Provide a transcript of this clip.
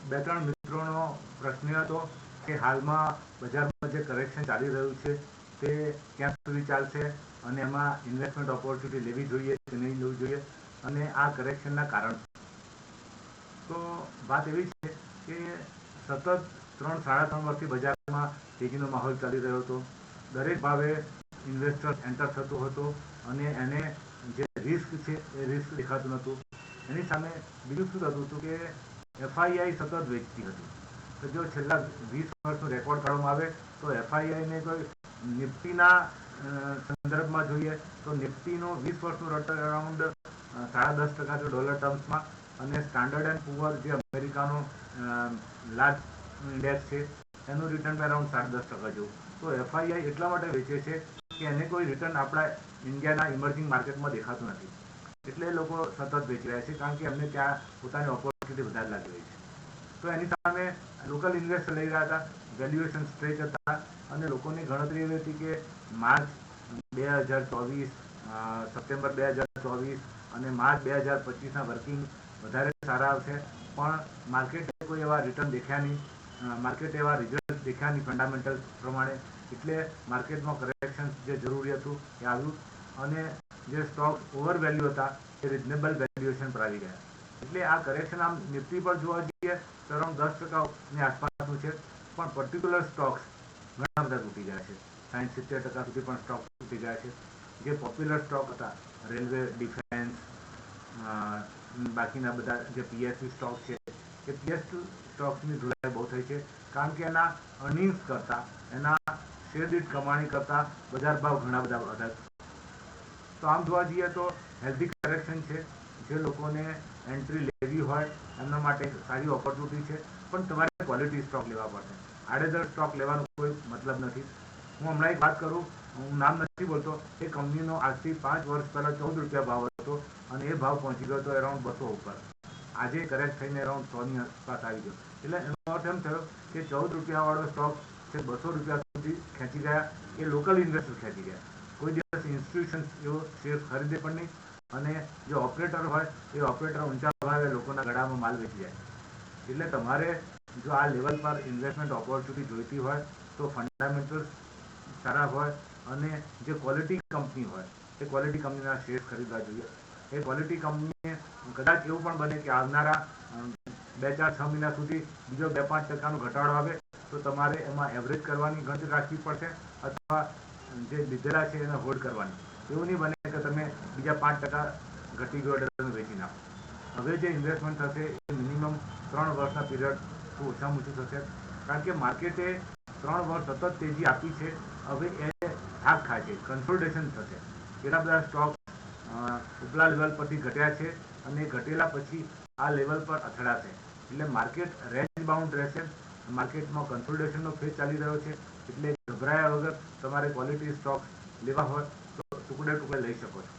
બે ત્રણ મિત્રોનો પ્રશ્ન હતો કે હાલમાં બજારમાં જે કરેક્શન ચાલી રહ્યું છે તે ક્યાં સુધી ચાલશે અને એમાં ઇન્વેસ્ટમેન્ટ ઓપોર્ચ્યુનિટી લેવી જોઈએ કે નહીં લેવી જોઈએ અને આ કરેક્શનના કારણ. તો વાત એવી છે કે સતત 3-3.5 વર્ષથી બજારમાં તેજીનો માહોલ ચાલી રહ્યો હતો. દરેક ભાવે ઇન્વેસ્ટર એન્ટર થતો હતો અને એને જે રિસ્ક છે એ રિસ્ક દેખાતું નહોતું. એની સામે બીજું શું થતું હતું કે એફઆઈઆઈ સતત વેચતી હતી. તો જો છેલ્લા 20 વર્ષનો રેકોર્ડ કાઢવામાં આવે તો એફઆઈઆઈને કોઈ નિફ્ટીના સંદર્ભમાં જોઈએ તો નિફ્ટીનો 20 વર્ષનું રિટર્ન અરાઉન્ડ 10.5% છે ડોલર ટર્મ્સમાં, અને સ્ટાન્ડર્ડ એન્ડ પુઅર જે અમેરિકાનો લાર્જ ઇન્ડેક્સ છે એનું રિટર્ન અરાઉન્ડ 10.5% જેવું. તો એફઆઈઆઈ એટલા માટે વેચે છે કે એને કોઈ રિટર્ન આપણા ઇન્ડિયાના ઇમર્જિંગ માર્કેટમાં દેખાતું નથી, એટલે એ લોકો સતત વેચી રહ્યા છે કારણ કે એમને ત્યાં પોતાની ઓપોર્ચ્યુનિટી વધારે લાગી રહી છે. તો એની સામે લોકલ ઇન્વેસ્ટર લઈ રહ્યા હતા, વેલ્યુએશન સ્ટ્રેચ હતા અને લોકોની ગણતરી એવી હતી કે માર્ચ 2024, સપ્ટેમ્બર 2024 અને માર્ચ 2025ના વર્કિંગ વધારે સારા આવશે, પણ માર્કેટે કોઈ એવા રિટર્ન દેખ્યા નહીં, માર્કેટ એવા રિઝલ્ટ દેખ્યા નહીં ફંડામેન્ટલ પ્રમાણે, એટલે માર્કેટમાં કરેક્શન જે જરૂરી હતું એ આવ્યું અને જે સ્ટોક ઓવર વેલ્યુ હતા એ રિઝનેબલ વેલ્યુએશન પર આવી ગયા. એટલે આ કરેક્શન આમ નિફ્ટી પર જોવા જઈએ તો અરાઉન્ડ 10%ની આસપાસનું છે, પણ પર્ટિક્યુલર સ્ટોક્સ ઘણા બધા તૂટી ગયા છે. 60-70% સુધી પણ સ્ટોક તૂટી ગયા છે. જે પોપ્યુલર સ્ટોક હતા, રેલવે, ડિફેન્સ, બાકીના બધા જે પીએસયુ સ્ટોક છે એ પીએસયુ સ્ટોક્સની ધોલાઈ બહુ થઈ છે કારણ કે એના અર્નિંગ્સ કરતાં, એના શેર દીઠ કમાણી કરતાં બજાર ભાવ ઘણા બધા વધારે. તો આમ જોવા જઈએ તો હેલ્ધી કરેક્શન છે. જે લોકોને એન્ટ્રી લેવી હોય એમના માટે સારી ઓપોર્ચ્યુનિટી છે, પણ તમારે ક્વોલિટી સ્ટોક લેવા પડશે. આડેધડ સ્ટોક લેવાનો કોઈ મતલબ નથી. હું હમણાં એક વાત કરું, હું નામ નથી બોલતો, એ કંપનીનો આજથી 5 વર્ષ પહેલાં 14 રૂપિયા ભાવ હતો અને એ ભાવ પહોંચી ગયો હતો અરાઉન્ડ 200 ઉપર. આજે કરેક્ટ થઈને અરાઉન્ડ 100ની આસપાસ આવી ગયો. એટલે એનો અર્થ એમ થયો કે 14 રૂપિયાવાળો સ્ટોક છે 200 રૂપિયા સુધી ખેંચી ગયા. એ લોકલ ઇન્વેસ્ટર ખેંચી ગયા. કોઈ દિવસ ઇન્સ્ટિટ્યુશન્સ એવો શેર ખરીદે પણ નહીં, અને જે ઓપરેટર હોય એ ઓપરેટર ઊંચા ભાવે લોકોના ગળામાં માલ વેચી જાય. એટલે તમારે જો આ લેવલ પર ઇન્વેસ્ટમેન્ટ ઓપોર્ચ્યુનિટી જોઈતી હોય તો ફંડામેન્ટલ્સ સારા હોય અને જે ક્વોલિટી કંપની હોય એ ક્વોલિટી કંપનીના શેર ખરીદવા જોઈએ. એ ક્વોલિટી કંપનીએ કદાચ એવું પણ બને કે આવનારા 2-4-6 મહિના સુધી બીજો 2-5% ઘટાડો આવે તો તમારે એમાં એવરેજ કરવાની ગણતરી રાખવી પડશે અથવા જે લીધેલા છે એને હોલ્ડ કરવાની. એવું નહીં બને કે તમે બીજા 5% ઘટી ગયો એટલે તમે વેચી નાખો. હવે જે ઇન્વેસ્ટમેન્ટ થશે એ મિનિમમ 3 વર્ષના પીરિયડ ઓછામાં ઓછું થશે, કારણ કે માર્કેટે 3 વર્ષ સતત તેજી આપી છે. હવે એ થાક ખાય છે, કન્સોલિડેશન થશે. કેટલા બધા સ્ટોક ઉપલા લેવલ પરથી ઘટ્યા છે અને ઘટેલા પછી આ લેવલ પર અથડાશે. એટલે માર્કેટ રેન્જ બાઉન્ડ રહેશે. માર્કેટમાં કન્સોલિડેશનનો ફેઝ ચાલી રહ્યો છે, એટલે ગભરાયા વગર તમારે ક્વોલિટી સ્ટોક લેવા હોય તો ટુકડે ટુકડે લઈ શકો છો.